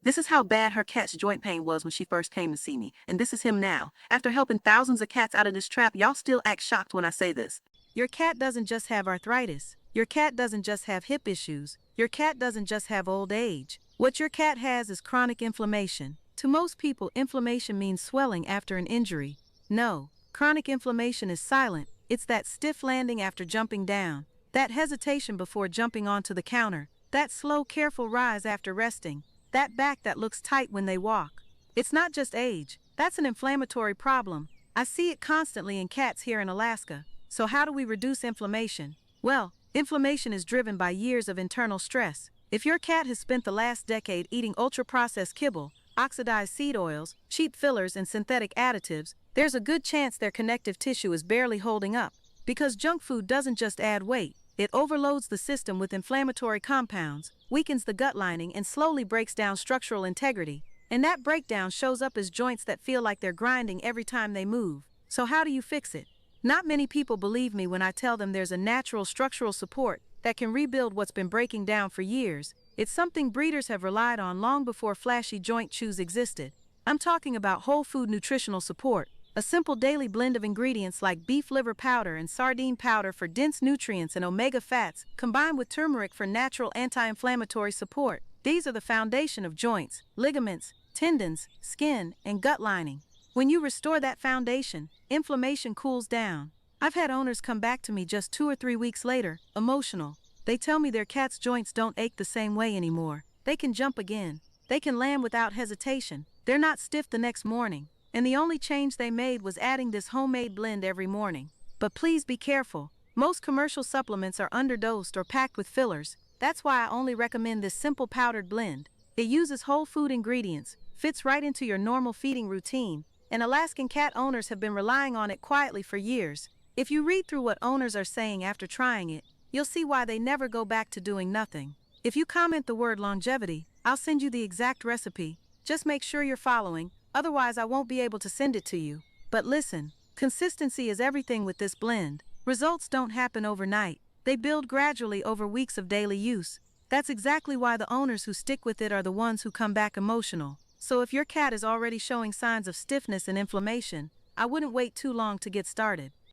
This is how bad her cat's joint pain was when she first came to see me, and this is him now. After helping thousands of cats out of this trap, y'all still act shocked when I say this. Your cat doesn't just have arthritis. Your cat doesn't just have hip issues. Your cat doesn't just have old age. What your cat has is chronic inflammation. To most people, inflammation means swelling after an injury. No, chronic inflammation is silent. It's that stiff landing after jumping down, that hesitation before jumping onto the counter, that slow, careful rise after resting, that back that looks tight when they walk. It's not just age. That's an inflammatory problem. I see it constantly in cats here in Alaska. So how do we reduce inflammation? Well, inflammation is driven by years of internal stress. If your cat has spent the last decade eating ultra-processed kibble, oxidized seed oils, cheap fillers, and synthetic additives, there's a good chance their connective tissue is barely holding up. Because junk food doesn't just add weight, it overloads the system with inflammatory compounds, weakens the gut lining, and slowly breaks down structural integrity. And that breakdown shows up as joints that feel like they're grinding every time they move. So how do you fix it? Not many people believe me when I tell them there's a natural structural support that can rebuild what's been breaking down for years. It's something breeders have relied on long before flashy joint chews existed. I'm talking about whole food nutritional support, a simple daily blend of ingredients like beef liver powder and sardine powder for dense nutrients and omega fats, combined with turmeric for natural anti-inflammatory support. These are the foundation of joints, ligaments, tendons, skin, and gut lining. When you restore that foundation, inflammation cools down. I've had owners come back to me just 2 or 3 weeks later, emotional. They tell me their cat's joints don't ache the same way anymore. They can jump again. They can land without hesitation. They're not stiff the next morning. And the only change they made was adding this homemade blend every morning. But please be careful. Most commercial supplements are underdosed or packed with fillers. That's why I only recommend this simple powdered blend. It uses whole food ingredients, fits right into your normal feeding routine, and Alaskan cat owners have been relying on it quietly for years. If you read through what owners are saying after trying it, you'll see why they never go back to doing nothing. If you comment the word longevity, I'll send you the exact recipe. Just make sure you're following, otherwise I won't be able to send it to you. But listen, consistency is everything with this blend. Results don't happen overnight. They build gradually over weeks of daily use. That's exactly why the owners who stick with it are the ones who come back emotional. So if your cat is already showing signs of stiffness and inflammation, I wouldn't wait too long to get started.